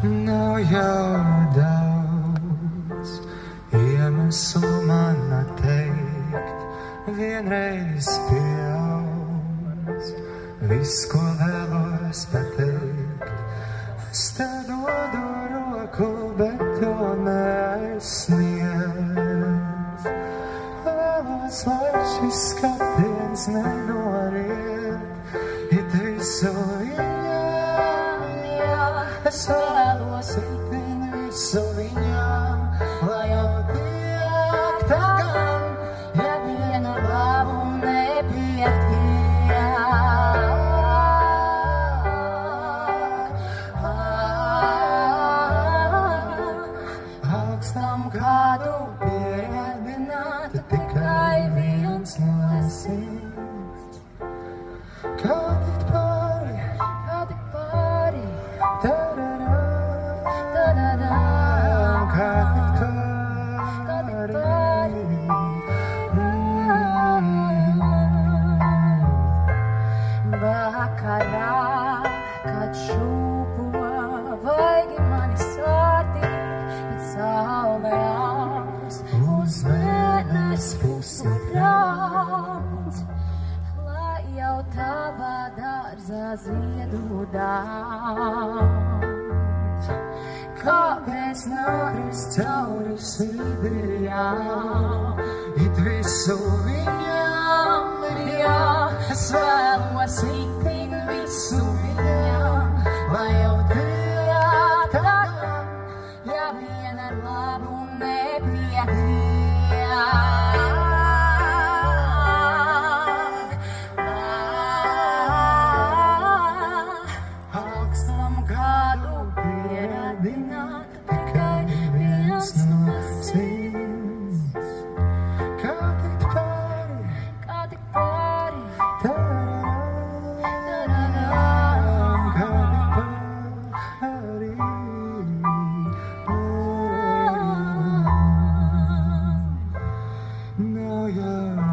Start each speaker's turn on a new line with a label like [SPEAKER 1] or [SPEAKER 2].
[SPEAKER 1] Nav jau daudz iemeslu man atteikt, vienreiz pieaudz, viss, ko vēlos pateikt. Es te dodu roku, bet to neaizsniedz. Vēlos, lai šis skatiens nenoriet, it visu es vēlos itin visu viņām, lai jau tiek tagad, ja viena labu nepietiek. Augstam kādu pierādināt, tikai viens nosīts. Kā tikt pāri, vakarā, kad šūpo vaigi mani sātīt, kad saule augst uz mēnes pusi brauc, lai jau tavā dārzā ziedu daudz. Kāpēc nākrist cauri sirdījām, it visu viņām jā, es vēlos itin visu viņām, lai jau tiek tagad, ja vien ar labu nepietiek. Augstam kādu pierādināt, tikai viens nosīts. Kā tikt pāri, nav jau